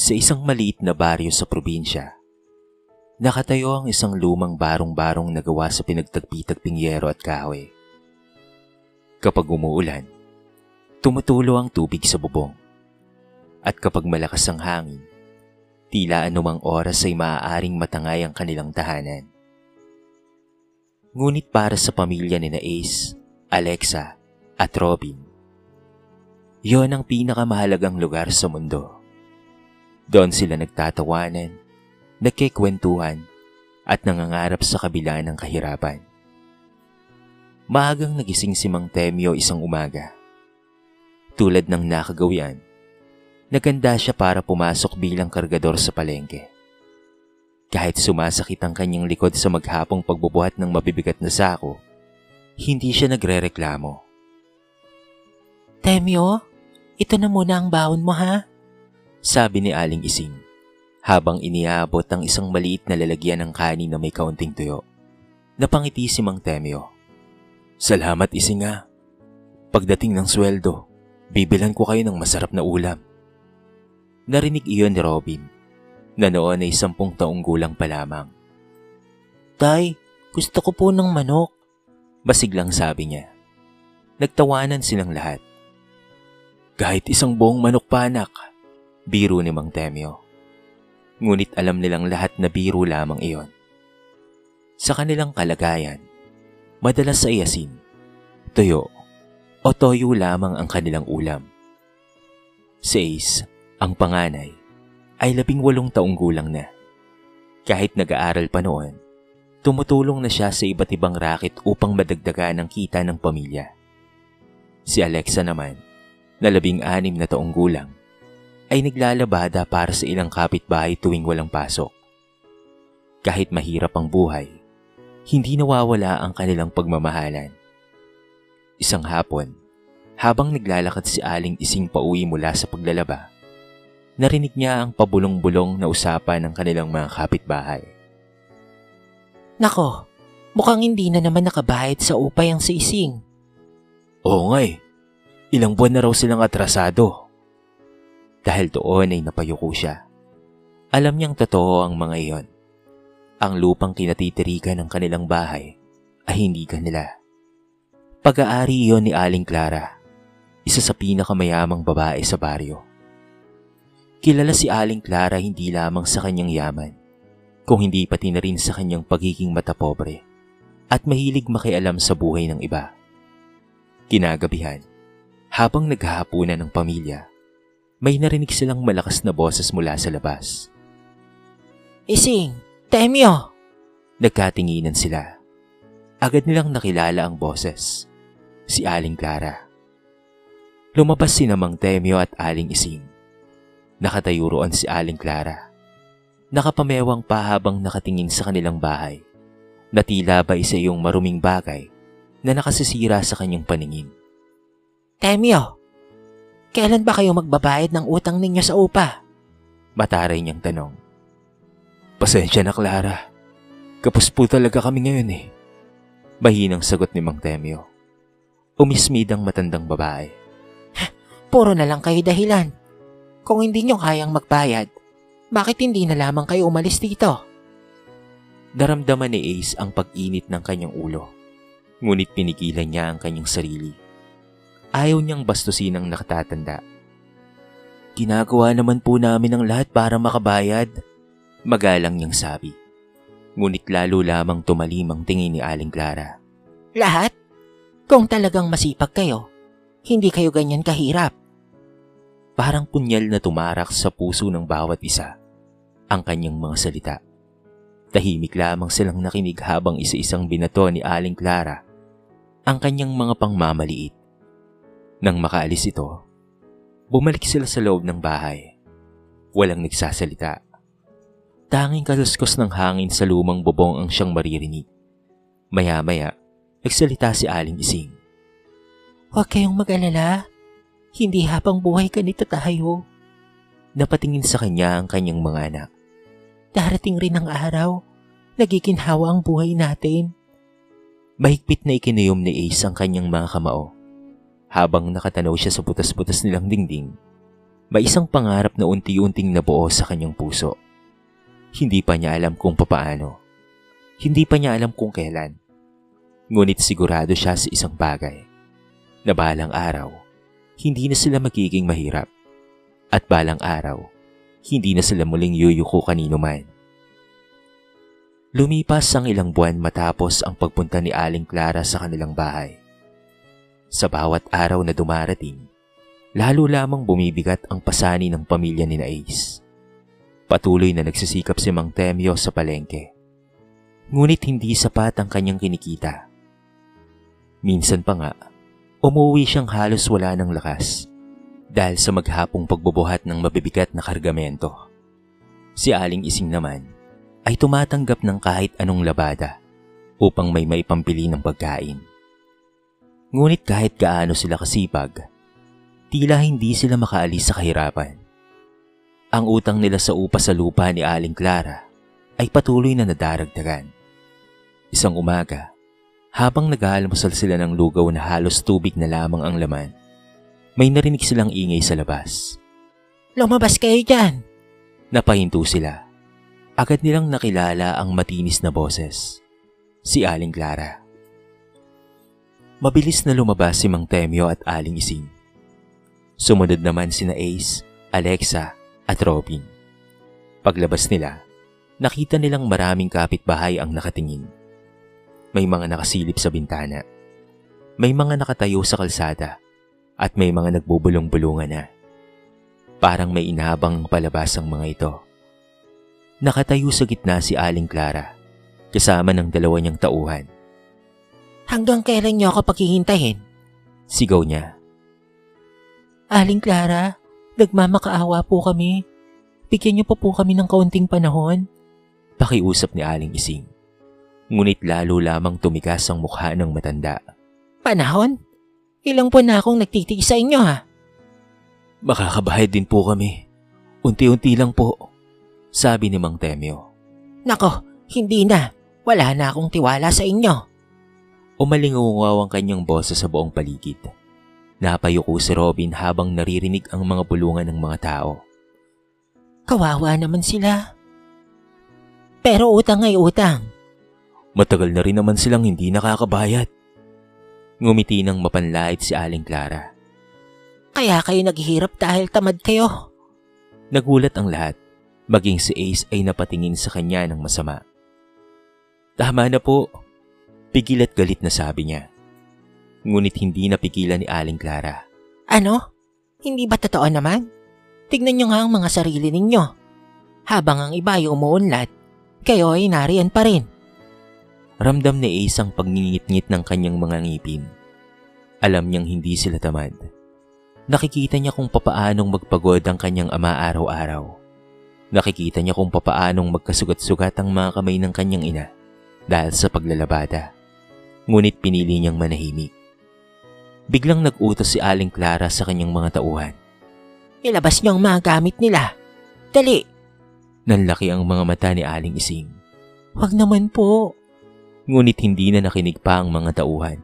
Sa isang maliit na baryo sa probinsya, nakatayo ang isang lumang barong-barong na gawa sa pinagtagpi-tagping yero at kahoy. Kapag umuulan, tumutulo ang tubig sa bubong. At kapag malakas ang hangin, tila anumang oras ay maaaring matangay ang kanilang tahanan. Ngunit para sa pamilya ni Ace, Alexa at Robin, yon ang pinakamahalagang lugar sa mundo. Doon sila nagtatawanan, nagkikwentuhan at nangangarap sa kabila ng kahirapan. Maagang nagising si Mang Temyo isang umaga. Tulad ng nakagawian, naganda siya para pumasok bilang kargador sa palengke. Kahit sumasakit ang kanyang likod sa maghapong pagbubuhat ng mabibigat na sako, hindi siya nagrereklamo. Temyo, ito na muna ang baon mo ha? Sabi ni Aling Ising, habang iniabot ang isang maliit na lalagyan ng kanin na may kaunting tuyo. Napangiti si Mang Temyo. Salamat Ising nga. Pagdating ng sweldo, bibilan ko kayo ng masarap na ulam. Narinig iyon ni Robin, na noon ay 10 taong gulang pa lamang. Tay, gusto ko po ng manok. Masiglang sabi niya. Nagtawanan silang lahat. Kahit isang buong manok pa anak, biro ni Mang Temyo. Ngunit alam nilang lahat na biro lamang iyon. Sa kanilang kalagayan, madalas ay asin, tuyo o toyo lamang ang kanilang ulam. Si Ace, ang panganay, ay 18 taong gulang na. Kahit nag-aaral pa noon, tumutulong na siya sa iba't ibang racket upang madagdagan ang kita ng pamilya. Si Alexa naman, na 16 na taong gulang, ay naglalabada para sa ilang kapitbahay tuwing walang pasok. Kahit mahirap ang buhay, hindi nawawala ang kanilang pagmamahalan. Isang hapon, habang naglalakad si Aling Ising pauwi mula sa paglalaba, narinig niya ang pabulong-bulong na usapan ng kanilang mga kapitbahay. Nako, mukhang hindi na naman nakabayad sa upay ang si Ising. Oo nga eh, ilang buwan na raw silang atrasado. Dahil doon ay napayuko siya. Alam niyang totoo ang mga iyon. Ang lupang kinatitirikan ng kanilang bahay ay hindi kanila. Pag-aari iyon ni Aling Clara, isa sa pinakamayamang babae sa baryo. Kilala si Aling Clara hindi lamang sa kanyang yaman, kung hindi pati na rin sa kanyang pagiging matapobre at mahilig makialam sa buhay ng iba. Kinagabihan, habang naghahapunan ng pamilya, may narinig silang malakas na boses mula sa labas. Ising, Temyo! Nagkatinginan sila. Agad nilang nakilala ang boses. Si Aling Clara. Lumabas sina Mang Temyo at Aling Ising. Nakatayo roon si Aling Clara. Nakapamewang pa habang nakatingin sa kanilang bahay, na tila ba isa yung maruming bagay na nakasisira sa kanyang paningin. Temyo, kailan ba kayo magbabayad ng utang ninyo sa upa? Mataray niyang tanong. Pasensya na Clara. Kapos po talaga kami ngayon eh. Mahinang sagot ni Mang Temyo. Umismid ang matandang babae. Puro na lang kayo dahilan. Kung hindi nyo kayang magbayad, bakit hindi na lamang kayo umalis dito? Naramdaman ni Ace ang pag-init ng kanyang ulo. Ngunit pinigilan niya ang kanyang sarili. Ayaw niyang bastusin ang nakatatanda. Ginagawa naman po namin ang lahat para makabayad, magalang niyang sabi. Ngunit lalo lamang tumalim ang tingin ni Aling Clara. Lahat? Kung talagang masipag kayo, hindi kayo ganyan kahirap. Parang punyal na tumarak sa puso ng bawat isa ang kanyang mga salita. Tahimik lamang silang nakinig habang isa-isang binato ni Aling Clara ang kanyang mga pangmamaliit. Nang makaalis ito, bumalik sila sa loob ng bahay. Walang nagsasalita. Tanging kaluskos ng hangin sa lumang bubong ang siyang maririnig. Maya-maya, nagsalita si Aling Ising. Huwag kayong mag-alala. Hindi habang buhay ganito tayo. Napatingin sa kanya ang kanyang mga anak. Darating rin ang araw, nagiginhawa ang buhay natin. Mahigpit na ikinuyom ni Ace ang kanyang mga kamao. Habang nakatanaw siya sa butas-butas nilang dingding, May isang pangarap na unti-unting nabuo sa kanyang puso. Hindi pa niya alam kung papaano. Hindi pa niya alam kung kailan. Ngunit sigurado siya sa isang bagay. Na balang araw, hindi na sila magiging mahirap. At balang araw, hindi na sila muling yuyuko kanino man. Lumipas ang ilang buwan matapos ang pagpunta ni Aling Clara sa kanilang bahay. Sa bawat araw na dumarating, lalo lamang bumibigat ang pasani ng pamilya ni Ace. Patuloy na nagsisikap si Mang Temyo sa palengke. Ngunit hindi sapat ang kanyang kinikita. Minsan pa nga, umuwi siyang halos wala ng lakas dahil sa maghapong pagbubuhat ng mabibigat na kargamento. Si Aling Ising naman ay tumatanggap ng kahit anong labada upang may maipampili ng pagkain. Ngunit kahit gaano sila kasipag, tila hindi sila makaalis sa kahirapan. Ang utang nila sa upa sa lupa ni Aling Clara ay patuloy na nadaragdagan. Isang umaga, habang nag-aalmusal sila ng lugaw na halos tubig na lamang ang laman, may narinig silang ingay sa labas. Lumabas kayo dyan! Napahinto sila. Agad nilang nakilala ang matinis na boses. Si Aling Clara. Mabilis na lumabas si Mang Temyo at Aling Ising. Sumunod naman sina Ace, Alexa at Robin. Paglabas nila, nakita nilang maraming kapitbahay ang nakatingin. May mga nakasilip sa bintana. May mga nakatayo sa kalsada at may mga nagbubulong-bulungan na. Parang may inahabang palabas ang mga ito. Nakatayo sa gitna si Aling Clara, kasama ng dalawa niyang tauhan. Hanggang kailan niyo ako paghihintahin? Sigaw niya. Aling Clara, nagmamakaawa po kami. Bigyan niyo pa po kami ng kaunting panahon. Pakiusap ni Aling Ising. Ngunit lalo lamang tumigas ang mukha ng matanda. Panahon? Ilang buwan na akong nagtitiis sa inyo ha? Makakabahay din po kami. Unti-unti lang po, sabi ni Mang Temyo. Nako, hindi na. Wala na akong tiwala sa inyo. Umalingaw ang kanyang boses sa buong paligid. Napayuko si Robin habang naririnig ang mga bulungan ng mga tao. Kawawa naman sila. Pero utang ay utang. Matagal na rin naman silang hindi nakakabayad. Ngumiti ng mapanlait si Aling Clara. Kaya kayo naghihirap dahil tamad kayo. Nagulat ang lahat, maging si Ace ay napatingin sa kanya ng masama. Tama na po, pigil at galit na sabi niya. Ngunit hindi napigilan ni Aling Clara. Ano? Hindi ba totoo naman? Tignan niyo nga ang mga sarili ninyo. Habang ang iba ay umuunlad, kayo ay nariyan pa rin. Ramdam ni Ace ang pagngingit-ngit ng kanyang mga ngipin. Alam niyang hindi sila tamad. Nakikita niya kung papaanong magpagod ang kanyang ama araw-araw. Nakikita niya kung papaanong magkasugat-sugat ang mga kamay ng kanyang ina dahil sa paglalabada. Ngunit pinili niyang manahimik. Biglang nag-utos si Aling Clara sa kanyang mga tauhan. Ilabas niyo ang mga gamit nila. Dali! Nanlaki ang mga mata ni Aling Ising. Wag naman po. Ngunit hindi na nakinig pa ang mga tauhan.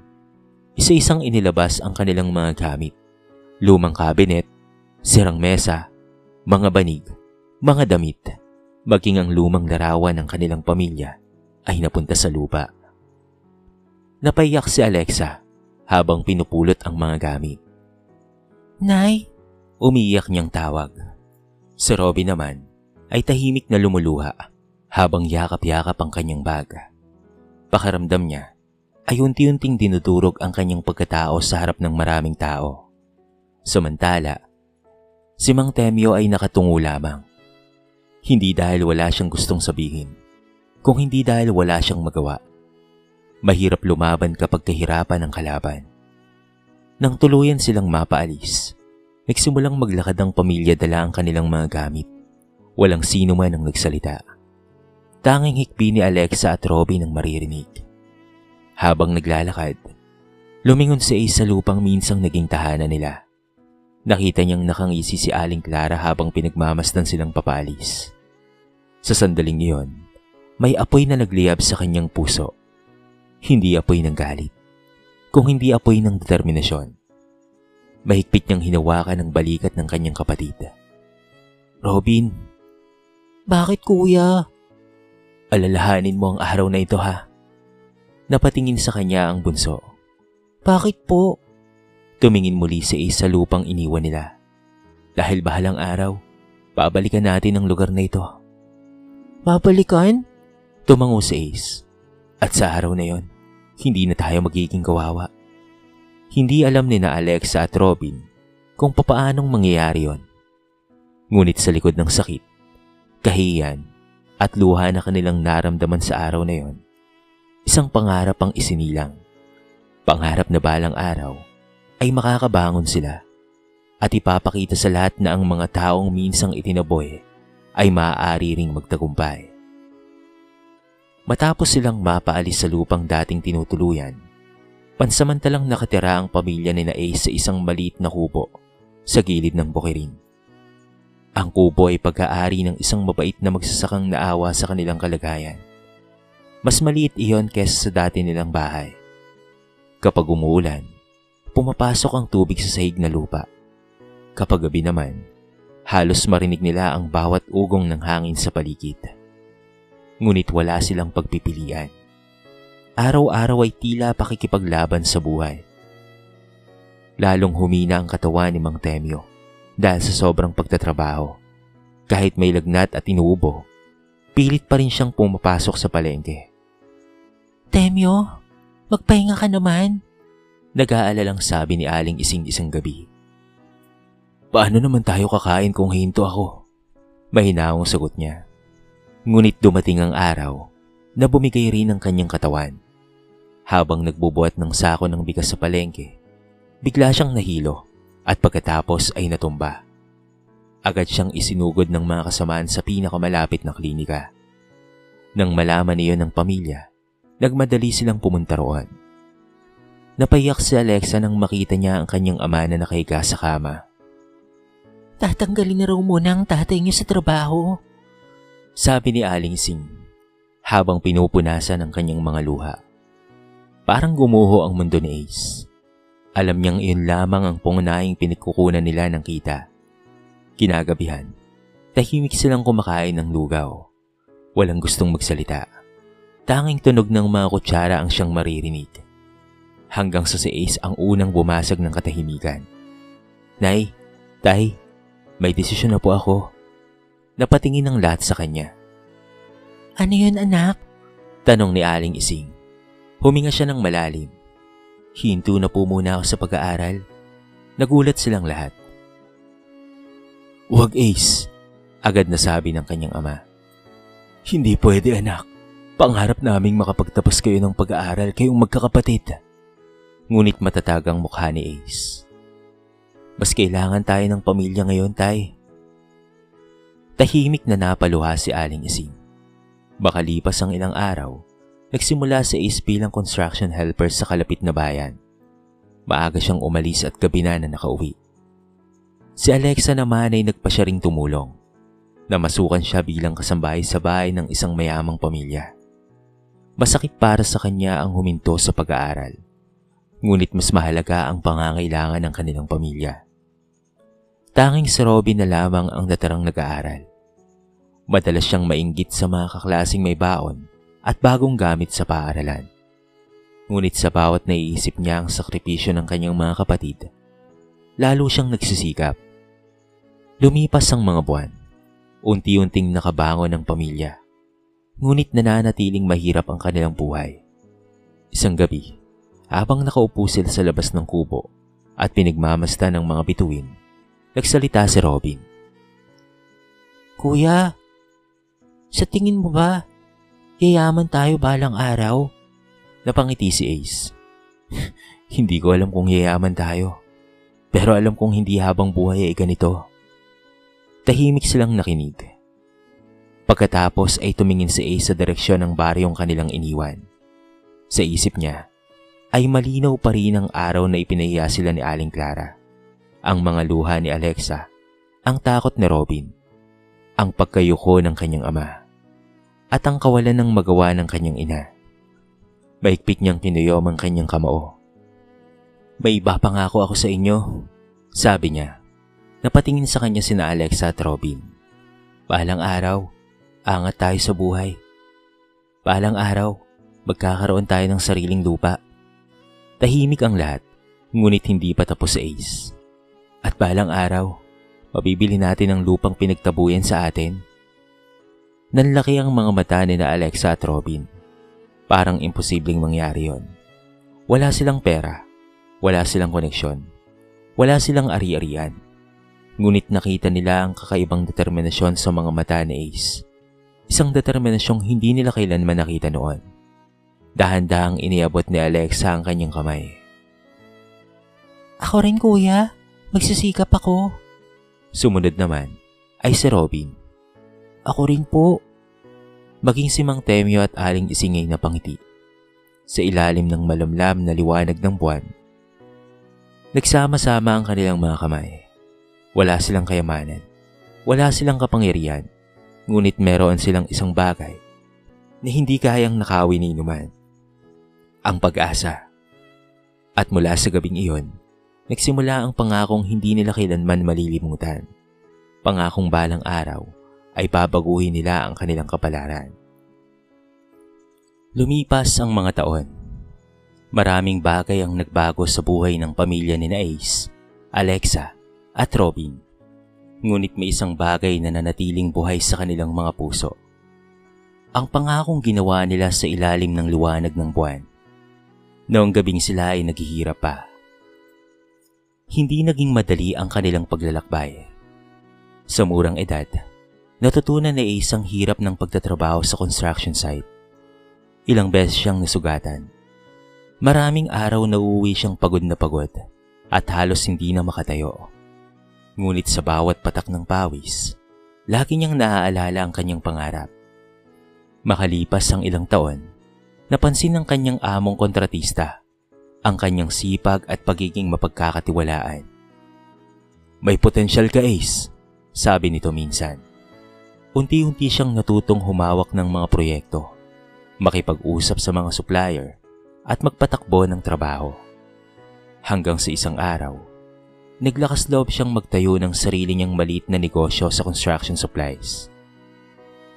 Isa-isang inilabas ang kanilang mga gamit. Lumang kabinet, sirang mesa, mga banig, mga damit, maging ang lumang larawan ng kanilang pamilya ay napunta sa lupa. Napaiyak si Alexa habang pinupulot ang mga gamit. Nay? Umiiyak niyang tawag. Si Robin naman ay tahimik na lumuluha habang yakap-yakap ang kanyang bag. Pakiramdam niya ay unti-unting dinudurog ang kanyang pagkatao sa harap ng maraming tao. Samantala, si Mang Temyo ay nakatungo lamang. Hindi dahil wala siyang gustong sabihin, kung hindi dahil wala siyang magawa. Mahirap lumaban kapag kahirapan ang kalaban. Nang tuluyan silang mapaalis, nagsimulang maglakad ang pamilya dala ang kanilang mga gamit. Walang sino man ang nagsalita. Tanging hikbi ni Alexa at Robin ang maririnig. Habang naglalakad, lumingon si Ace sa lupang minsang naging tahanan nila. Nakita niyang nakangisi si Aling Clara habang pinagmamasdan silang papalis. Sa sandaling iyon, may apoy na nagliyab sa kanyang puso. Hindi apoy ng galit, kung hindi apoy ng determinasyon. Mahigpit niyang hinawakan ang balikat ng kanyang kapatid. Robin, Bakit kuya? alalahanin mo ang araw na ito ha. Napatingin sa kanya ang bunso. Bakit po? Tumingin muli si Ace sa lupang iniwan nila. Dahil bahalang araw, babalikan natin ang lugar na ito. Babalikan? Tumango si Ace. At sa araw na yon, hindi na tayo magiging kawawa. Hindi alam ni na Alexa at Robin kung papaanong mangyayari yon. Ngunit sa likod ng sakit, kahiyan at luha na kanilang naramdaman sa araw na yon, isang pangarap ang isinilang. Pangarap na balang araw ay makakabangon sila at ipapakita sa lahat na ang mga taong minsang itinaboy ay maaari ring magtagumpay. Matapos silang mapaalis sa lupang dating tinutuluyan, pansamantalang nakatira ang pamilya ni na Ace sa isang maliit na kubo sa gilid ng bukirin. Ang kubo ay pag-aari ng isang mabait na magsasakang naawa sa kanilang kalagayan. Mas maliit iyon kesa sa dati nilang bahay. Kapag umuulan, pumapasok ang tubig sa sahig na lupa. Kapag gabi naman, halos marinig nila ang bawat ugong ng hangin sa paligid. Ngunit wala silang pagpipilian. Araw-araw ay tila pakikipaglaban sa buhay. Lalong humina ang katawan ni Mang Temyo dahil sa sobrang pagtatrabaho. Kahit may lagnat at inuubo, pilit pa rin siyang pumapasok sa palengke. Temyo, magpahinga ka naman. Nag-aalalang sabi ni Aling Ising isang gabi. Paano naman tayo kakain kung hinto ako? Mahinaong sagot niya. Ngunit dumating ang araw na bumigay rin ang kanyang katawan. Habang nagbubuhat ng sako ng bigas sa palengke, bigla siyang nahilo at pagkatapos ay natumba. Agad siyang isinugod ng mga kasamaan sa pinakamalapit na klinika. Nang malaman niyon ng pamilya, nagmadali silang pumunta roon. Napaiyak si Alexa nang makita niya ang kanyang ama na nakahiga sa kama. Tatanggalin na raw muna ang tatay niyo sa trabaho. Sabi ni Aling Sing habang pinupunasan ang kanyang mga luha. Parang gumuho ang mundo ni Ace. Alam niyang iyon lamang ang pangunahing pinagkukunan nila ng kita. Kinagabihan, tahimik silang kumakain ng lugaw. Walang gustong magsalita. Tanging tunog ng mga kutsara ang siyang maririnig. Hanggang sa si Ace ang unang bumasag ng katahimikan. Nay, Tay, may desisyon na po ako. Napatingin ang lahat sa kanya. Ano yun anak? Tanong ni Aling Ising. Huminga siya ng malalim. Hinto na po muna ako sa pag-aaral. Nagulat silang lahat. Huwag Ace, agad na sabi ng kanyang ama. Hindi pwede anak. Pangarap naming makapagtapos kayo ng pag-aaral kayong magkakapatid. Ngunit matatag ang mukha ni Ace. Mas kailangan tayo ng pamilya ngayon, Tay. Tahimik na napaluha si Aling Ising. Makalipas ang ilang araw, nagsimula si Ace bilang construction helper sa kalapit na bayan. Maaga siyang umalis at gabi na nakauwi. Si Alexa naman ay nagpa siya ring tumulong. Namasukan siya bilang kasambahay sa bahay ng isang mayamang pamilya. Masakit para sa kanya ang huminto sa pag-aaral. Ngunit mas mahalaga ang pangangailangan ng kanilang pamilya. Tanging si Robin na lamang ang natarang nag-aaral. Madalas siyang mainggit sa mga kaklasing may baon at bagong gamit sa paaralan. Ngunit sa bawat naiisip niya ang sakripisyo ng kanyang mga kapatid, lalo siyang nagsisikap. Lumipas ang mga buwan. Unti-unting nakabangon ang pamilya. Ngunit nananatiling mahirap ang kanilang buhay. Isang gabi, habang nakaupo sila sa labas ng kubo at pinagmamasdan ng mga bituin, nagsalita si Robin. Kuya, sa tingin mo ba, yayaman tayo balang araw? Napangiti si Ace. Hindi ko alam kung yayaman tayo. Pero alam kong hindi habang buhay ay ganito. Tahimik silang nakinig. Pagkatapos ay tumingin si Ace sa direksyon ng baryong kanilang iniwan. Sa isip niya, ay malinaw pa rin ang araw na ipinahiya sila ni Aling Clara. Ang mga luha ni Alexa, ang takot ni Robin, ang pagkayuko ng kanyang ama, at ang kawalan ng magawa ng kanyang ina. Maikpik niyang kinuyom ang kanyang kamao. May iba pangako ako sa inyo. Sabi niya. Napatingin sa kanya sina Alexa at Robin. Balang araw, angat tayo sa buhay. Balang araw, magkakaroon tayo ng sariling lupa. Tahimik ang lahat, ngunit hindi pa tapos si Ace. At balang araw, mabibili natin ang lupang pinagtabuyan sa atin. Nanlaki ang mga mata ni na Alexa at Robin. Parang imposibleng mangyari yon. Wala silang pera, wala silang koneksyon, wala silang ari-arian. Ngunit nakita nila ang kakaibang determinasyon sa mga mata ni Ace. Isang determinasyong hindi nila kailanman nakita noon. Dahan-dahang iniabot ni Alexa ang kanyang kamay. Ako rin kuya, magsisikap ako. Sumunod naman ay si Robin. Ako rin po. Maging si Mang Temyo at Aling Isingay na pangiti. Sa ilalim ng malamlam na liwanag ng buwan, nagsama-sama ang kanilang mga kamay. Wala silang kayamanan, wala silang kapangyarihan, ngunit meron silang isang bagay na hindi kayang nakawin ni inuman. Ang pag-asa. At mula sa gabing iyon, nagsimula ang pangakong hindi nila kailanman malilimutan. Pangakong balang araw ay babaguhin nila ang kanilang kapalaran. Lumipas ang mga taon. Maraming bagay ang nagbago sa buhay ng pamilya ni Ace, Alexa, at Robin. Ngunit may isang bagay na nanatiling buhay sa kanilang mga puso. Ang pangakong ginawa nila sa ilalim ng liwanag ng buwan. Noong gabing sila ay naghihirap pa. Hindi naging madali ang kanilang paglalakbay. Sa murang edad, natutunan ni Ace ang hirap ng pagtatrabaho sa construction site. Ilang beses siyang nasugatan. Maraming araw na uuwi siyang pagod na pagod at halos hindi na makatayo. Ngunit sa bawat patak ng pawis, lagi niyang naaalala ang kanyang pangarap. Makalipas ang ilang taon, napansin ng kanyang among kontratista ang kanyang sipag at pagiging mapagkakatiwalaan. May potensyal ka, Ace, sabi nito minsan. Unti-unti siyang natutong humawak ng mga proyekto, makipag-usap sa mga supplier at magpatakbo ng trabaho. Hanggang sa isang araw, naglakas loob siyang magtayo ng sarili niyang maliit na negosyo sa construction supplies.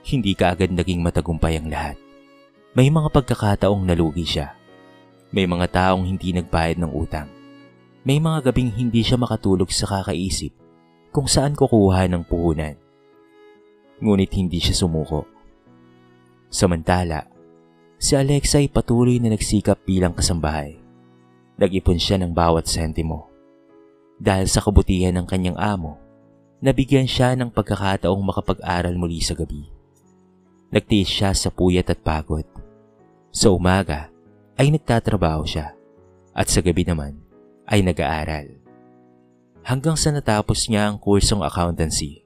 Hindi kaagad naging matagumpay ang lahat. May mga pagkakataong nalugi siya. May mga taong hindi nagbayad ng utang. May mga gabing hindi siya makatulog sa kakaisip kung saan kukuha ng puhunan. Ngunit hindi siya sumuko. Samantala, si Alexa ay patuloy na nagsikap bilang kasambahay. Nag-ipon siya ng bawat sentimo. Dahil sa kabutihan ng kanyang amo, nabigyan siya ng pagkakataong makapag-aral muli sa gabi. Nagtiis siya sa puyat at pagod. Sa umaga ay nagtatrabaho siya at sa gabi naman ay nag-aaral. Hanggang sa natapos niya ang kursong accountancy.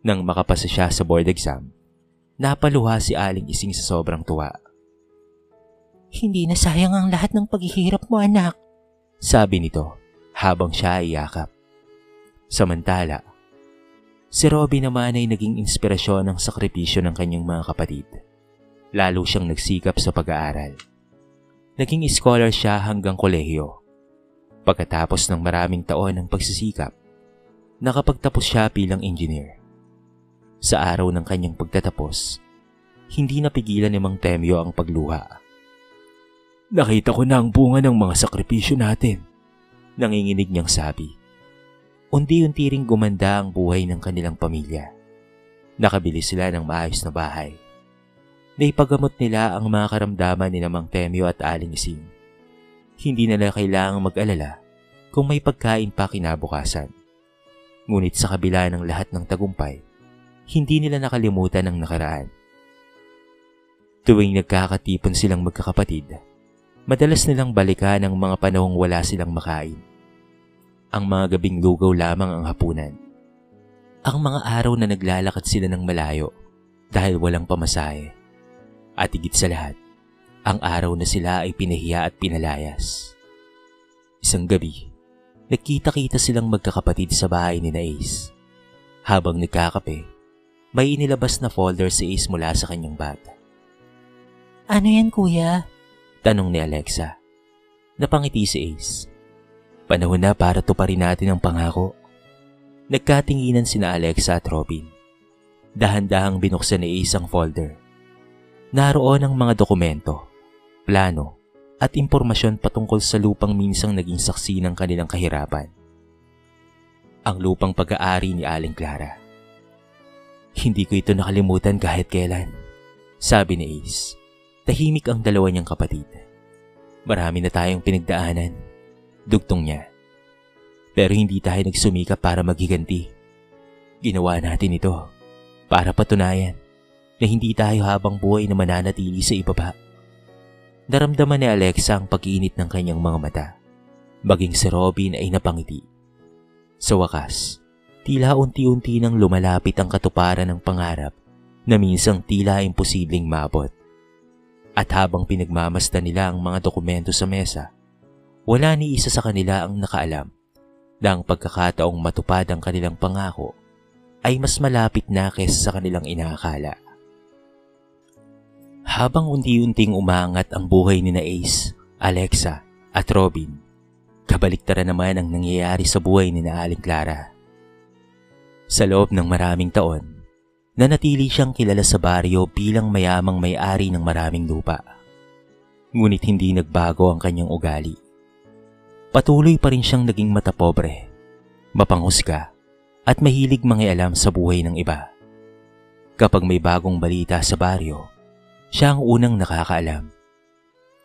Nang makapasa siya sa board exam, napaluha si Aling Ising sa sobrang tuwa. Hindi na sayang ang lahat ng paghihirap mo, anak, sabi nito habang siya ay yakap. Samantala, si Robin naman ay naging inspirasyon ng sakripisyo ng kanyang mga kapatid. Lalo siyang nagsikap sa pag-aaral. Naging scholar siya hanggang kolehiyo. Pagkatapos ng maraming taon ng pagsisikap, nakapagtapos siya bilang engineer. Sa araw ng kanyang pagtatapos, hindi napigilan ni Mang Temyo ang pagluha. Nakita ko na ang bunga ng mga sakripisyo natin, nanginginig niyang sabi. Unti-unti ring gumanda ang buhay ng kanilang pamilya. Nakabili sila ng maayos na bahay. Naipagamot nila ang mga karamdaman ni Mang Temyo at Aling Ising. Hindi nila kailangang mag-alala kung may pagkain pa kinabukasan. Ngunit sa kabila ng lahat ng tagumpay, hindi nila nakalimutan ang nakaraan. Tuwing nagkakatipon silang magkakapatid, madalas nilang balikan ang mga panahong wala silang makain. Ang mga gabing lugaw lamang ang hapunan. Ang mga araw na naglalakad sila ng malayo dahil walang pamasahe. At higit sa lahat, ang araw na sila ay pinahiya at pinalayas. Isang gabi, nagkita-kita silang magkakapatid sa bahay ni Ace. Habang nagkakape, may inilabas na folder si Ace mula sa kanyang bag. Ano yan, kuya? Tanong ni Alexa. Napangiti si Ace. Panahon na para tuparin natin ang pangako. Nagkatinginan sina Alexa at Robin. Dahan-dahang binuksan ni Ace ang folder. Naroon ang mga dokumento, plano, at impormasyon patungkol sa lupang minsang naging saksi ng kanilang kahirapan. Ang lupang pag-aari ni Aling Clara. Hindi ko ito nakalimutan kahit kailan, sabi ni Ace. Tahimik ang dalawa niyang kapatid. Marami na tayong pinagdaanan, dugtong niya. Pero hindi tayo nagsumikap para maghiganti. Ginawa natin ito para patunayan na hindi tayo habang buhay na mananatili sa ibaba. Naramdaman ni Alexa ang pag-iinit ng kanyang mga mata. Maging si Robin ay napangiti. Sa wakas, tila unti-unti nang lumalapit ang katuparan ng pangarap na minsang tila imposibleng maabot. At habang pinagmamasdan nila ang mga dokumento sa mesa, wala ni isa sa kanila ang nakaalam na ang pagkakataong matupad ang kanilang pangako ay mas malapit na kaysa sa kanilang inaakala. Habang unti-unting umaangat ang buhay ni na Ace, Alexa at Robin, kabaliktaran naman ang nangyayari sa buhay ni na Aling Clara. Sa loob ng maraming taon, nanatili siyang kilala sa baryo bilang mayamang may-ari ng maraming lupa. Ngunit hindi nagbago ang kanyang ugali. Patuloy pa rin siyang naging matapobre, mapanghusga, at mahilig mangialam sa buhay ng iba. Kapag may bagong balita sa baryo, siya ang unang nakakaalam.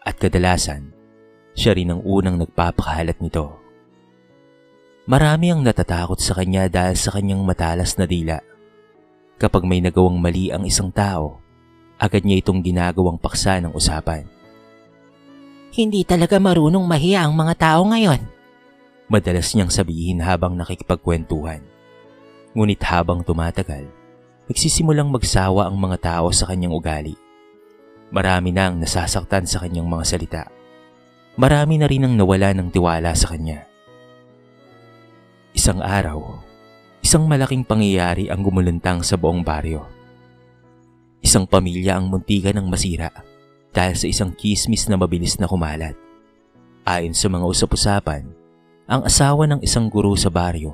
At kadalasan, siya rin ang unang nagpapakalat nito. Marami ang natatakot sa kanya dahil sa kanyang matalas na dila. Kapag may nagawang mali ang isang tao, agad niya itong ginagawang paksa ng usapan. Hindi talaga marunong mahiya ang mga tao ngayon. Madalas niyang sabihin habang nakikipagkwentuhan. Ngunit habang tumatagal, nagsisimulang magsawa ang mga tao sa kanyang ugali. Marami na ang nasasaktan sa kanyang mga salita. Marami na rin ang nawala ng tiwala sa kanya. Isang araw, isang malaking pangyayari ang gumuluntang sa buong baryo. Isang pamilya ang muntikan ng masira dahil sa isang chismis na mabilis na kumalat. Ayon sa mga usap-usapan, ang asawa ng isang guro sa baryo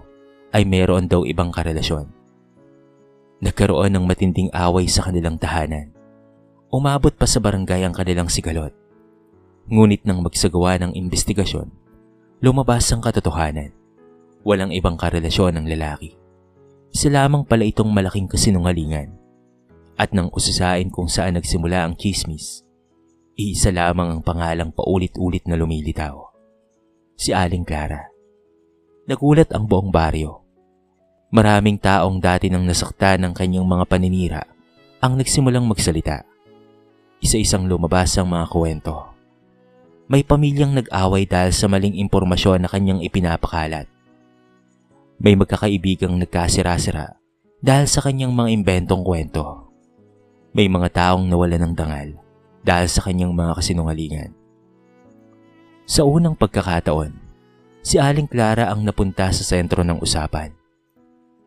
ay mayroon daw ibang karelasyon. Nagkaroon ng matinding away sa kanilang tahanan. Umabot pa sa barangay ang kanilang sigalot. Ngunit nang magsagawa ng investigasyon, lumabas ang katotohanan. Walang ibang karelasyon ang lalaki. Isa lamang pala itong malaking kasinungalingan. At nang ususain kung saan nagsimula ang chismis, iisa lamang ang pangalang paulit-ulit na lumilitaw. Si Aling Clara. Nagulat ang buong baryo. Maraming taong dati nang nasaktan ng kanyang mga paninira ang nagsimulang magsalita. Isa-isang lumabas ang mga kwento. May pamilyang nag-away dahil sa maling impormasyon na kanyang ipinapakalat. May magkakaibigang nagkasira-sira dahil sa kanyang mga imbentong kwento. May mga taong nawalan ng dangal dahil sa kanyang mga kasinungalingan. Sa unang pagkakataon, si Aling Clara ang napunta sa sentro ng usapan.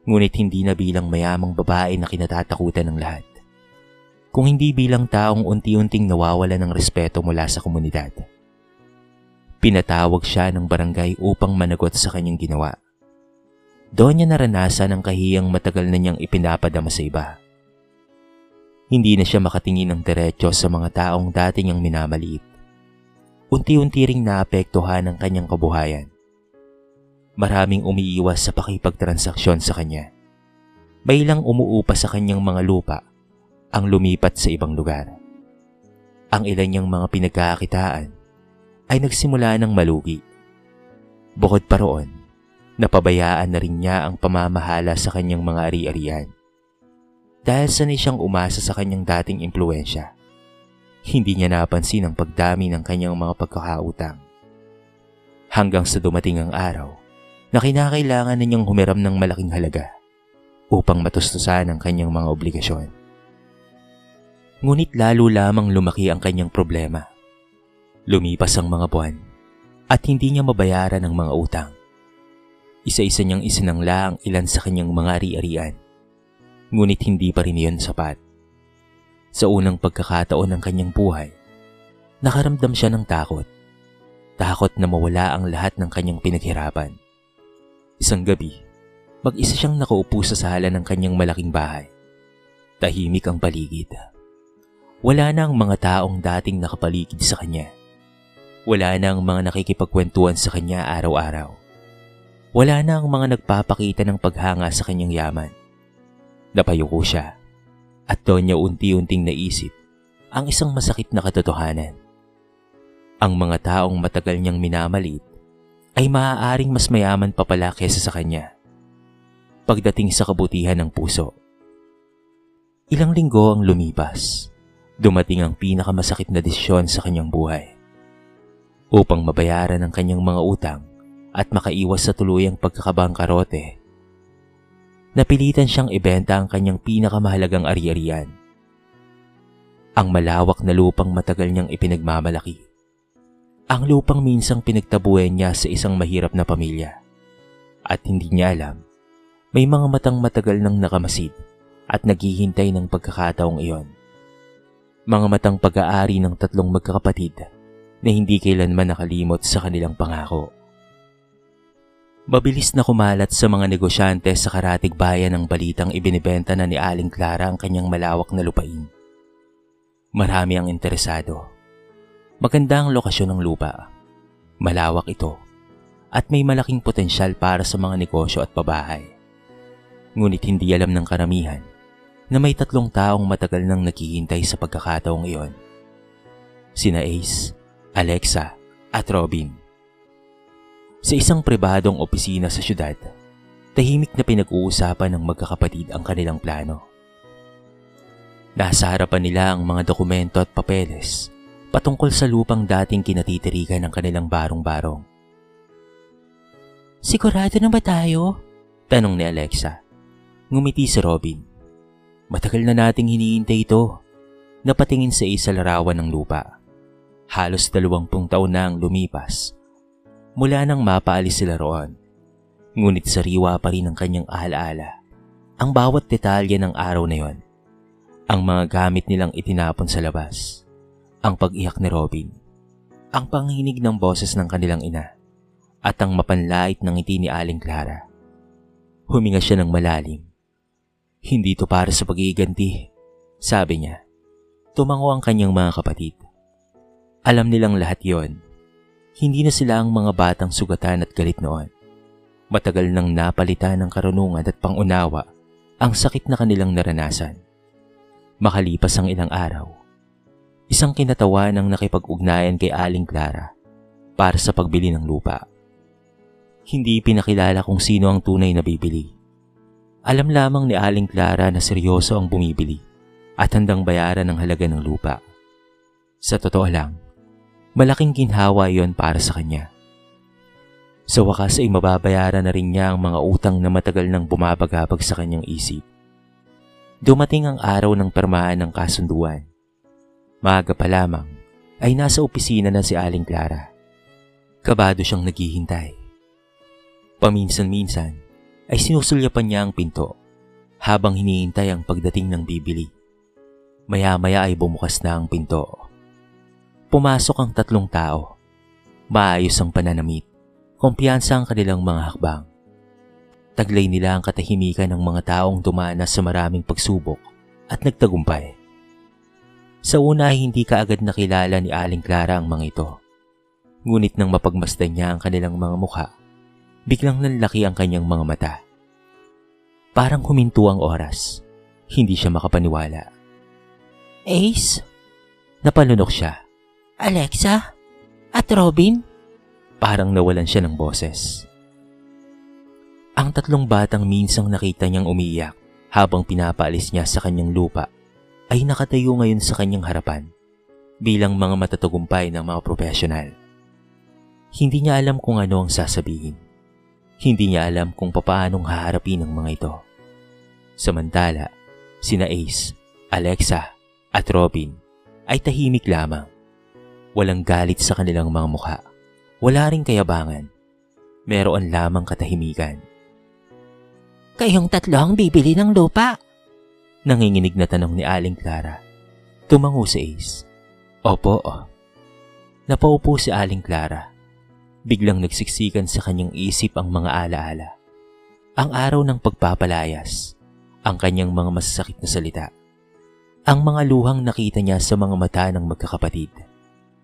Ngunit hindi na bilang mayamang babae na kinatatakutan ng lahat. Kung hindi bilang taong unti-unting nawawalan ng respeto mula sa komunidad. Pinatawag siya ng barangay upang managot sa kanyang ginawa. Doon niya naranasan ang kahiyang matagal na niyang ipinapadama sa iba. Hindi na siya makatingin ng diretso sa mga taong dati niyang minamaliit. Unti-unti ring naapektuhan ang kanyang kabuhayan. Maraming umiiwas sa pakipagtransaksyon sa kanya. May ilang umuupa sa kanyang mga lupa ang lumipat sa ibang lugar. Ang ilan niyang mga pinagkakakitaan ay nagsimula ng malugi. Bukod pa roon, napabayaan na rin niya ang pamamahala sa kanyang mga ari-arian. Dahil sanay siyang umasa sa kanyang dating impluwensya, hindi niya napansin ang pagdami ng kanyang mga pagkakautang. Hanggang sa dumating ang araw na kinakailangan na niyang humiram ng malaking halaga upang matustusan ang kanyang mga obligasyon. Ngunit lalo lamang lumaki ang kanyang problema. Lumipas ang mga buwan at hindi niya mabayaran ang mga utang. Isa-isa niyang isinangla ang ilan sa kanyang mga ari-arian. Ngunit hindi pa rin iyon sapat. Sa unang pagkakataon ng kanyang buhay, nakaramdam siya ng takot. Takot na mawala ang lahat ng kanyang pinaghirapan. Isang gabi, mag-isa siyang nakaupo sa sala ng kanyang malaking bahay. Tahimik ang paligid. Wala na ang mga taong dating nakapaligid sa kanya. Wala na ang mga nakikipagkwentuhan sa kanya araw-araw. Wala na ang mga nagpapakita ng paghanga sa kanyang yaman. Napayuko siya at doon niya unti-unting naisip ang isang masakit na katotohanan. Ang mga taong matagal niyang minamalit ay maaaring mas mayaman pa pala kesa sa kanya pagdating sa kabutihan ng puso. Ilang linggo ang lumipas, dumating ang pinakamasakit na desisyon sa kanyang buhay. Upang mabayaran ang kanyang mga utang at makaiwas sa tuluyang pagkakabangkarote, napilitan siyang ibenta ang kanyang pinakamahalagang ari-arian. Ang malawak na lupang matagal niyang ipinagmamalaki. Ang lupang minsang pinagtabuhan niya sa isang mahirap na pamilya. At hindi niya alam, may mga matang matagal nang nakamasid at naghihintay ng pagkakataong iyon. Mga matang pag-aari ng tatlong magkakapatid na hindi kailanman nakalimot sa kanilang pangako. Mabilis na kumalat sa mga negosyante sa karatig bayan ang balitang ibinibenta na ni Aling Clara ang kanyang malawak na lupain. Marami ang interesado. Maganda ang lokasyon ng lupa. Malawak ito at may malaking potensyal para sa mga negosyo at pabahay. Ngunit hindi alam ng karamihan na may 3 taong matagal nang naghihintay sa pagkakataong iyon. Sina Ace, Alexa at Robin. Sa isang pribadong opisina sa syudad, tahimik na pinag-uusapan ng magkakapatid ang kanilang plano. Nasa harapan nila ang mga dokumento at papeles patungkol sa lupang dating kinatitirikan ng kanilang barong-barong. Sigurado na ba tayo? Tanong ni Alexa. Ngumiti si Robin. Matagal na nating hinihintay ito. Napatingin sa isa larawan ng lupa. Halos 20 taon na ang lumipas mula nang mapaalis sila roon. Ngunit sariwa pa rin ang kanyang alaala. Ang bawat detalye ng araw na yon. Ang mga gamit nilang itinapon sa labas. Ang pag-iyak ni Robin. Ang panghinig ng boses ng kanilang ina. At ang mapanlait ng ngiti ni Aling Clara. Huminga siya ng malalim. Hindi to para sa pag-iiganti, sabi niya. Tumango ang kanyang mga kapatid. Alam nilang lahat yon. Hindi na sila ang mga batang sugatan at galit noon. Matagal nang napalitan ng karunungan at pangunawa ang sakit na kanilang naranasan. Makalipas ang ilang araw, isang kinatawa ng nakipag-ugnayan kay Aling Clara para sa pagbili ng lupa. Hindi pinakilala kung sino ang tunay na bibili. Alam lamang ni Aling Clara na seryoso ang bumibili at handang bayaran ang halaga ng lupa. Sa totoo lang, malaking ginhawa yon para sa kanya. Sa wakas ay mababayaran na rin niya ang mga utang na matagal nang bumabagabag sa kanyang isip. Dumating ang araw ng permahan ng kasunduan. Maaga pa lamang ay nasa opisina na si Aling Clara. Kabado siyang naghihintay. Paminsan-minsan ay sinusulyapan niya ang pinto habang hinihintay ang pagdating ng bibili. Maya-maya ay bumukas na ang pinto. Pumasok ang 3 tao. Maayos ang pananamit, kumpiyansa ang kanilang mga hakbang. Taglay nila ang katahimikan ng mga taong dumanas sa maraming pagsubok at nagtagumpay. Sa una ay hindi kaagad nakilala ni Aling Clara ang mga ito. Ngunit nang mapagmasdan niya ang kanilang mga mukha, biglang nanlaki ang kanyang mga mata. Parang huminto ang oras. Hindi siya makapaniwala. Ace? Napalunok siya. Alexa? At Robin? Parang nawalan siya ng boses. Ang 3 batang minsang nakita niyang umiiyak habang pinapaalis niya sa kanyang lupa ay nakatayo ngayon sa kanyang harapan bilang mga matatagumpay ng mga profesional. Hindi niya alam kung ano ang sasabihin. Hindi niya alam kung papaanong haharapin ang mga ito. Samantala, sina Ace, Alexa at Robin ay tahimik lamang. Walang galit sa kanilang mga mukha. Wala ring kayabangan. Meron lamang katahimikan. Kayong 3 ang bibili ng lupa? Nanginginig na tanong ni Aling Clara. Tumango si Ace. Opo. Napaupo si Aling Clara Biglang nagsiksikan sa kanyang isip ang mga alaala. Ang araw ng pagpapalayas, ang kanyang mga masasakit na salita, ang mga luhang nakita niya sa mga mata ng magkakapatid.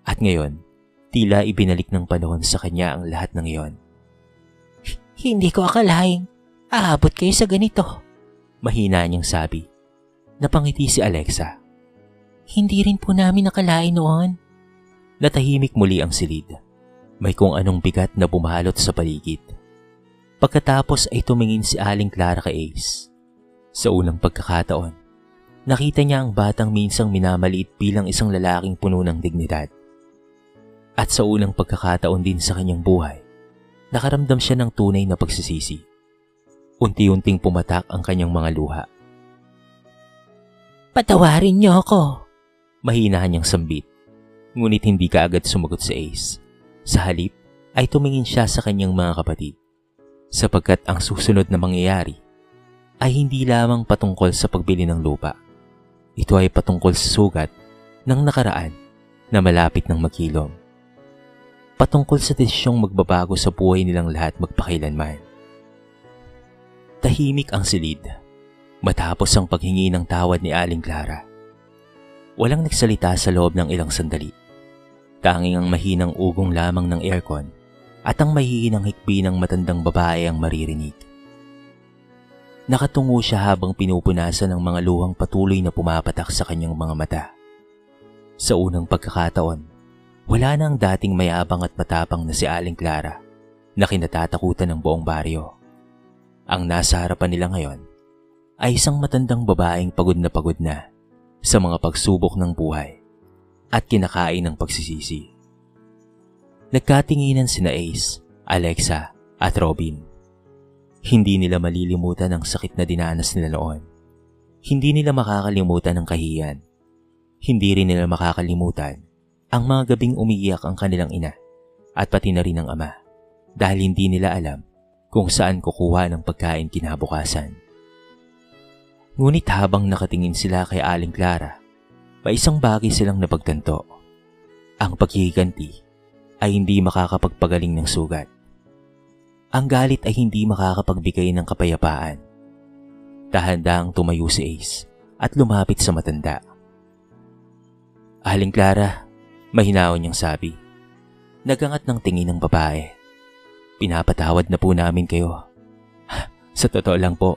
At ngayon, tila ibinalik ng panahon sa kanya ang lahat ng iyon. Hindi ko akalaing aabot kayo sa ganito. Mahina niyang sabi. Napangiti si Alexa. Hindi rin po namin nakalain noon. Natahimik muli ang silid. May kung anong bigat na bumalot sa paligid. Pagkatapos ay tumingin si Aling Clara kay Ace. Sa unang pagkakataon, nakita niya ang batang minsang minamaliit bilang isang lalaking puno ng dignidad. At sa unang pagkakataon din sa kanyang buhay, nakaramdam siya ng tunay na pagsisisi. Unti-unting pumatak ang kanyang mga luha. Patawarin niyo ako. Mahina niyang sambit, ngunit hindi kaagad sumagot si Ace. Sa halip ay tumingin siya sa kanyang mga kapatid, sapagkat ang susunod na mangyayari ay hindi lamang patungkol sa pagbili ng lupa. Ito ay patungkol sa sugat ng nakaraan na malapit ng magkilom. Patungkol sa desisyong magbabago sa buhay nilang lahat magpakailanman. Tahimik ang silid matapos ang paghingi ng tawad ni Aling Clara. Walang nagsalita sa loob ng ilang sandali. Tanging ang mahinang ugong lamang ng aircon at ang mahihinang hikbi ng matandang babae ang maririnig. Nakatungo siya habang pinupunasan ng mga luhang patuloy na pumapatak sa kanyang mga mata. Sa unang pagkakataon, wala na ang dating mayabang at matapang na si Aling Clara na kinatatakutan ng buong baryo. Ang nasa harapan nila ngayon ay isang matandang babaeng pagod na sa mga pagsubok ng buhay at kinakain ng pagsisisi. Nagkatinginan sina Ace, Alexa at Robin. Hindi nila malilimutan ang sakit na dinanas nila noon. Hindi nila makakalimutan ang kahiyan. Hindi rin nila makakalimutan ang mga gabing umiiyak ang kanilang ina at pati na rin ang ama dahil hindi nila alam kung saan kukuha ng pagkain kinabukasan. Ngunit habang nakatingin sila kay Aling Clara, may isang bagay silang napagtanto. Ang paghihiganti ay hindi makakapagpagaling ng sugat. Ang galit ay hindi makakapagbigay ng kapayapaan. Dahan-dahang tumayo si Ace at lumapit sa matanda. Aling Clara, mahinaon niyang sabi. Nagangat ng tingin ng babae. Pinapatawad na po namin kayo. Sa totoo lang po,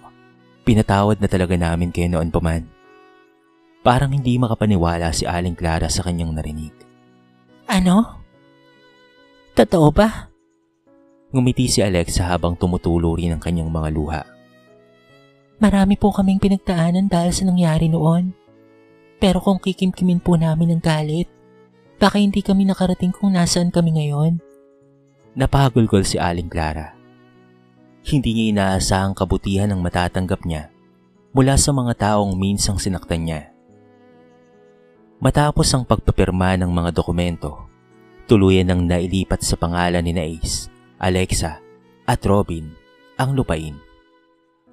pinatawad na talaga namin kayo noon pa man. Parang hindi makapaniwala si Aling Clara sa kanyang narinig. Ano? Totoo ba? Ngumiti si Alexa habang tumutulo rin ang kanyang mga luha. Marami po kaming pinagdaanan dahil sa nangyari noon. Pero kung kikimkimin po namin ang galit, baka hindi kami nakarating kung nasaan kami ngayon. Napagulgol si Aling Clara. Hindi niya inaasahang kabutihan ang matatanggap niya mula sa mga taong minsang sinaktan niya. Matapos ang pagpapirma ng mga dokumento, tuluyan nang nailipat sa pangalan ni Ace, Alexa at Robin ang lupain.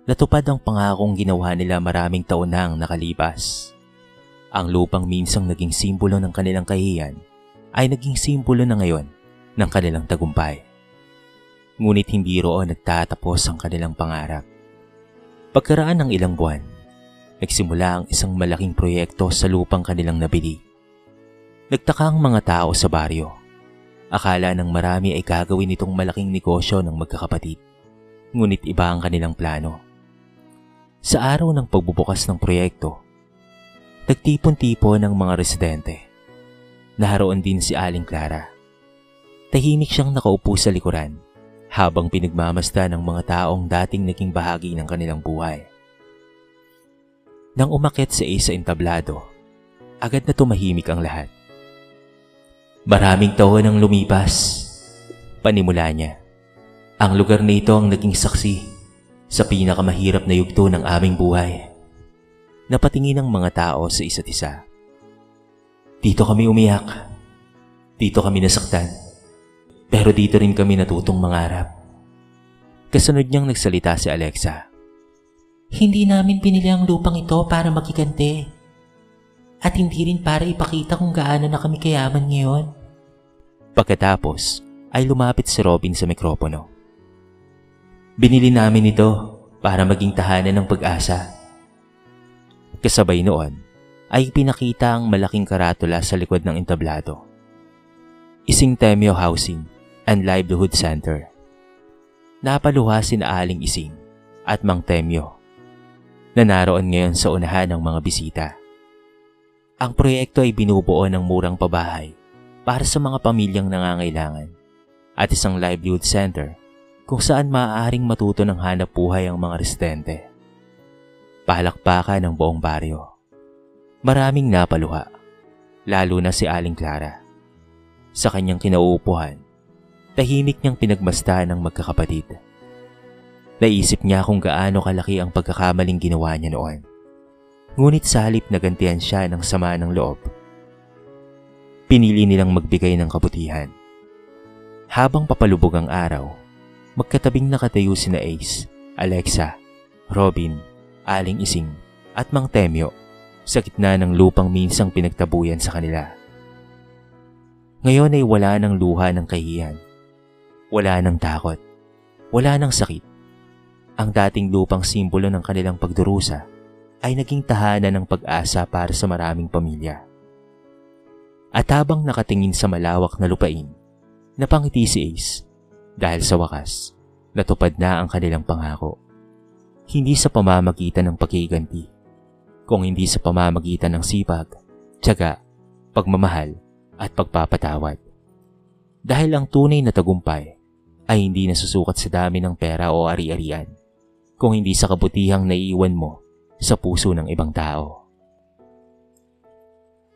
Natupad ang pangakong ginawa nila maraming taon na ang nakalipas. Ang lupang minsang naging simbolo ng kanilang kahiyan ay naging simbolo na ngayon ng kanilang tagumpay. Ngunit hindi roon nagtatapos ang kanilang pangarap. Pagkaraan ng ilang buwan, nagsimula ang isang malaking proyekto sa lupang kanilang nabili. Nagtaka ang mga tao sa baryo. Akala ng marami ay gagawin itong malaking negosyo ng magkakapatid. Ngunit iba ang kanilang plano. Sa araw ng pagbubukas ng proyekto, nagtipon-tipon ng mga residente. Naroon din si Aling Clara. Tahimik siyang nakaupo sa likuran habang pinagmamasdan ng mga taong dating naging bahagi ng kanilang buhay. Nang umakyat si Ace sa entablado, agad na tumahimik ang lahat. Maraming taon ang lumipas, panimula niya. Ang lugar nito ang naging saksi sa pinakamahirap na yugto ng aming buhay. Napatingin ang mga tao sa isa't isa. Dito kami umiyak. Dito kami nasaktan. Pero dito rin kami natutong mangarap. Kasunod niyang nagsalita si Alexa. Hindi namin pinili ang lupang ito para makikante. At hindi rin para ipakita kung gaano na kami kayaman ngayon. Pagkatapos ay lumapit si Robin sa mikropono. Binili namin ito para maging tahanan ng pag-asa. Kasabay noon ay pinakita ang malaking karatula sa likod ng entablado. Ising Temyo Housing and Livelihood Center. Napaluha sina Aling Ising at Mang Temyo na naroon ngayon sa unahan ng mga bisita. Ang proyekto ay binubuo ng murang pabahay para sa mga pamilyang nangangailangan at isang livelihood center kung saan maaaring matuto ng hanap buhay ang mga residente. Palakpakan ng buong baryo. Maraming napaluha, lalo na si Aling Clara. Sa kanyang kinauupuhan, tahimik niyang pinagmasdan ng magkakapatid. Naisip niya kung gaano kalaki ang pagkakamaling ginawa niya noon. Ngunit sa halip na gantihan siya ng sama ng loob, pinili nilang magbigay ng kabutihan. Habang papalubog ang araw, magkatabing nakatayo sina Ace, Alexa, Robin, Aling Ising at Mang Temyo sa gitna ng lupang minsang pinagtabuyan sa kanila. Ngayon ay wala ng luha ng kahihiyan. Wala ng takot. Wala ng sakit. Ang dating lupang simbolo ng kanilang pagdurusa ay naging tahanan ng pag-asa para sa maraming pamilya. At habang nakatingin sa malawak na lupain, napangiti si Ace dahil sa wakas, natupad na ang kanilang pangako. Hindi sa pamamagitan ng pagkiganti, kung hindi sa pamamagitan ng sipag, tiyaga, pagmamahal at pagpapatawad. Dahil ang tunay na tagumpay ay hindi nasusukat sa dami ng pera o ari-arian, kung hindi sa kabutihang naiiwan mo sa puso ng ibang tao.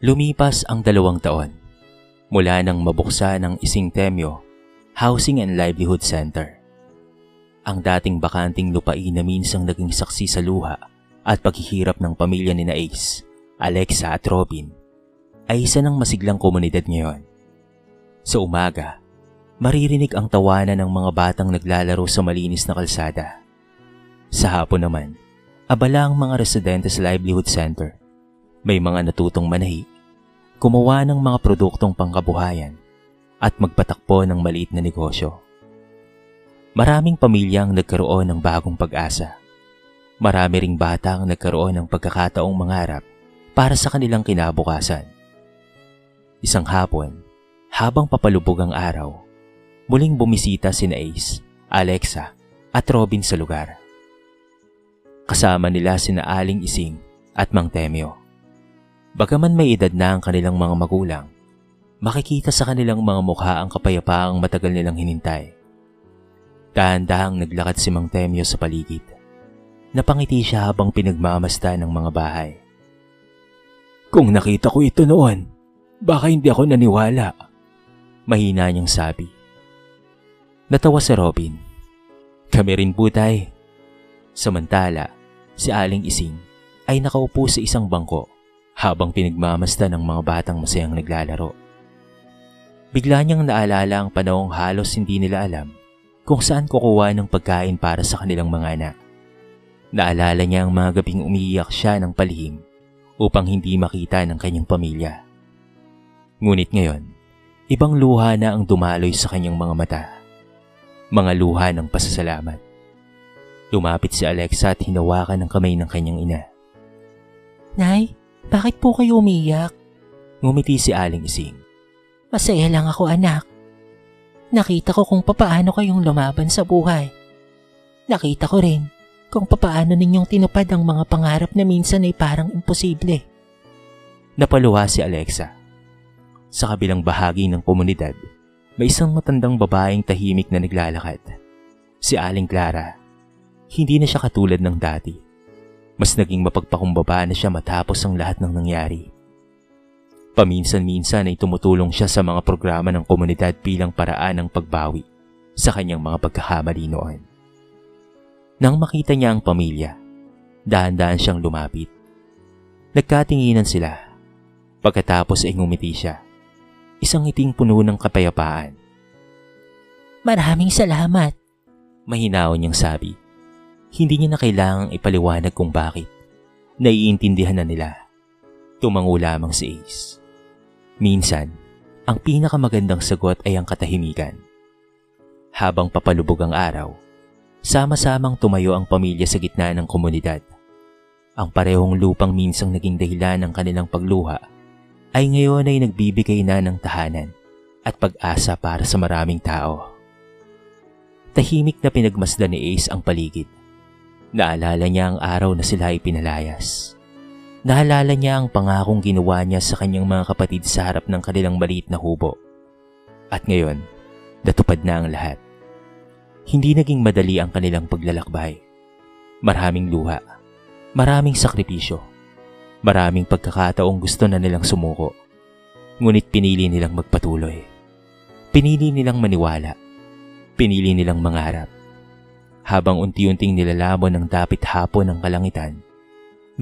Lumipas ang 2 taon mula nang mabuksan ang Ising Temyo Housing and Livelihood Center. Ang dating bakanting lupain na minsang naging saksi sa luha at paghihirap ng pamilya ni Ace, Alexa at Robin ay isa ng masiglang komunidad ngayon. Sa umaga, maririnig ang tawanan ng mga batang naglalaro sa malinis na kalsada. Sa hapon naman, abala ang mga residente sa Livelihood Center. May mga natutong manahi, gumawa ng mga produktong pangkabuhayan at magpatakbo ng maliit na negosyo. Maraming pamilyang nagkaroon ng bagong pag-asa. Marami ring bata ang nagkaroon ng pagkakataong mangarap para sa kanilang kinabukasan. Isang hapon, habang papalubog ang araw, muling bumisita sina Ace, Alexa at Robin sa lugar. Kasama nila sina Aling Ising at Mang Temyo. Bagaman may edad na ang kanilang mga magulang, makikita sa kanilang mga mukha ang kapayapaang matagal nilang hinintay. Dahan-dahang naglakad si Mang Temyo sa paligid. Napangiti siya habang pinagmamasdan ng mga bahay. Kung nakita ko ito noon, baka hindi ako naniwala, mahina niyang sabi. Natawa si Robin. Kami rin po, tay. Samantala, si Aling Ising ay nakaupo sa isang bangko habang pinagmamasdan ng mga batang masayang naglalaro. Bigla niyang naalala ang panahong halos hindi nila alam kung saan kukuha ng pagkain para sa kanilang mga anak. Naalala niya ang mga gabing umiiyak siya ng palihim upang hindi makita ng kanyang pamilya. Ngunit ngayon, ibang luha na ang dumaloy sa kanyang mga mata. Mga luha ng pasasalamat. Lumapit si Alexa at hinawakan ng kamay ng kanyang ina. Nay, bakit po kayo umiiyak? Ngumiti si Aling Ising. Masaya lang ako, anak. Nakita ko kung papaano kayong lumaban sa buhay. Nakita ko rin kung papaano ninyong tinupad ang mga pangarap na minsan ay parang imposible. Napaluha si Alexa. Sa kabilang bahagi ng komunidad, may isang matandang babaeng tahimik na naglalakad. Si Aling Clara. Hindi na siya katulad ng dati. Mas naging mapagpakumbaba na siya matapos ang lahat ng nangyari. Paminsan-minsan ay tumutulong siya sa mga programa ng komunidad bilang paraan ng pagbawi sa kanyang mga pagkakamali noon. Nang makita niya ang pamilya, dahan-dahan siyang lumapit. Nagkatinginan sila. Pagkatapos ay ngumiti siya. Isang ngiting puno ng kapayapaan. Maraming salamat, Mahinaon niyang sabi. Hindi niya na kailangang ipaliwanag kung bakit. Naiintindihan na nila. Tumango lamang si Ace. Minsan, ang pinakamagandang sagot ay ang katahimikan. Habang papalubog ang araw, sama-samang tumayo ang pamilya sa gitna ng komunidad. Ang parehong lupang minsang naging dahilan ng kanilang pagluha ay ngayon ay nagbibigay na ng tahanan at pag-asa para sa maraming tao. Tahimik na pinagmasdan ni Ace ang paligid. Naalala niya ang araw na sila ay pinalayas. Naalala niya ang pangakong ginawa niya sa kanyang mga kapatid sa harap ng kanilang maliit na hubo. At ngayon, natupad na ang lahat. Hindi naging madali ang kanilang paglalakbay. Maraming luha, maraming sakripisyo, maraming pagkakataong gusto na nilang sumuko. Ngunit pinili nilang magpatuloy. Pinili nilang maniwala. Pinili nilang mangarap. Habang unti-unting nilalamon ng dapit hapon ng kalangitan,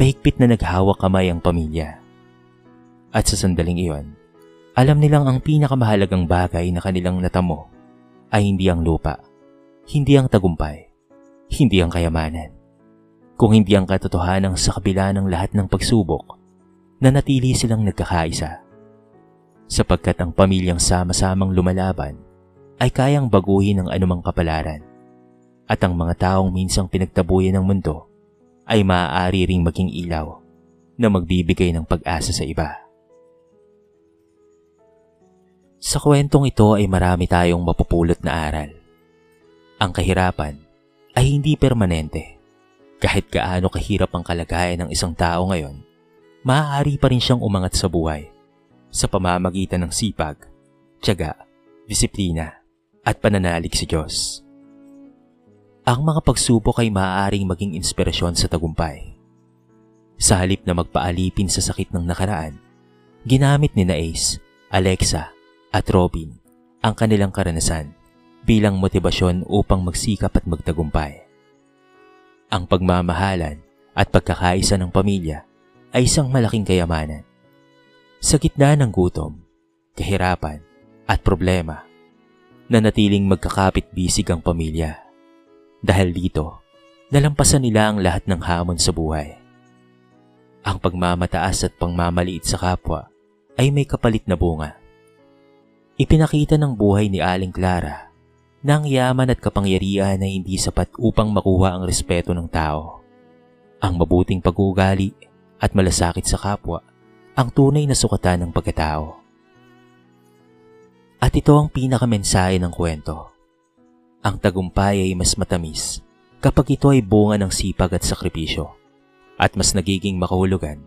mahigpit na naghawak kamay ang pamilya. At sa sandaling iyon, alam nilang ang pinakamahalagang bagay na kanilang natamo ay hindi ang lupa, hindi ang tagumpay, hindi ang kayamanan, kung hindi ang katotohanan sa kabila ng lahat ng pagsubok na natili silang nagkakaisa. Sapagkat ang pamilyang sama-samang lumalaban ay kayang baguhin ang anumang kapalaran, at ang mga taong minsang pinagtabuyan ng mundo ay maaari ring maging ilaw na magbibigay ng pag-asa sa iba. Sa kwentong ito ay marami tayong mapupulot na aral. Ang kahirapan ay hindi permanente. Kahit gaano kahirap ang kalagayan ng isang tao ngayon, maaari pa rin siyang umangat sa buhay sa pamamagitan ng sipag, tiyaga, disiplina, at pananalig sa Diyos. Ang mga pagsubok ay maaaring maging inspirasyon sa tagumpay. Sa halip na magpaalipin sa sakit ng nakaraan, ginamit ni Ace, Alexa, at Robin ang kanilang karanasan bilang motibasyon upang magsikap at magtagumpay. Ang pagmamahalan at pagkakaisa ng pamilya ay isang malaking kayamanan. Sa gitna ng gutom, kahirapan, at problema, nanatiling magkakapit-bisig ang pamilya. Dahil dito, nalampasan nila ang lahat ng hamon sa buhay. Ang pagmamataas at pangmamaliit sa kapwa ay may kapalit na bunga. Ipinakita ng buhay ni Aling Clara na ang yaman at kapangyarihan ay hindi sapat upang makuha ang respeto ng tao. Ang mabuting pag-uugali at malasakit sa kapwa ang tunay na sukatan ng pagkatao. At ito ang pinakamensahe ng kwento. Ang tagumpay ay mas matamis kapag ito ay bunga ng sipag at sakripisyo, at mas nagiging makahulugan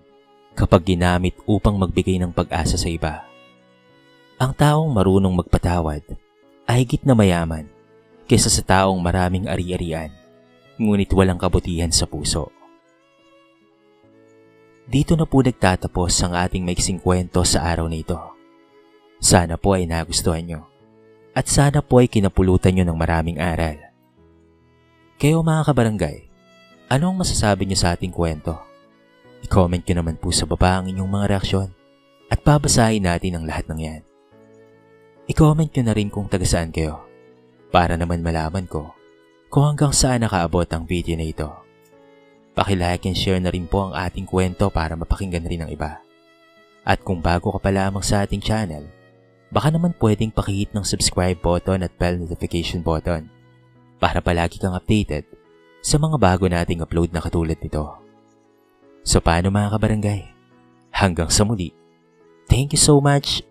kapag ginamit upang magbigay ng pag-asa sa iba. Ang taong marunong magpatawad ay higit na mayaman kaysa sa taong maraming ari-arian, ngunit walang kabutihan sa puso. Dito na po nagtatapos ang ating maiksing kwento sa araw na ito. Sana po ay nagustuhan nyo. At sana po ay kinapulutan nyo ng maraming aral. Kayo mga kabarangay, anong masasabi nyo sa ating kwento? I-comment nyo naman po sa baba ang inyong mga reaksyon at babasahin natin ang lahat ng yan. I-comment nyo na rin kung taga saan kayo para naman malaman ko kung hanggang saan nakaabot ang video na ito. Paki-like and share na rin po ang ating kwento para mapakinggan rin ng iba. At kung bago ka pa lamang sa ating channel, baka naman pwedeng pakihit ng subscribe button at bell notification button para palagi kang updated sa mga bago nating upload na katulad nito. So paano mga kabarangay? Hanggang sa muli. Thank you so much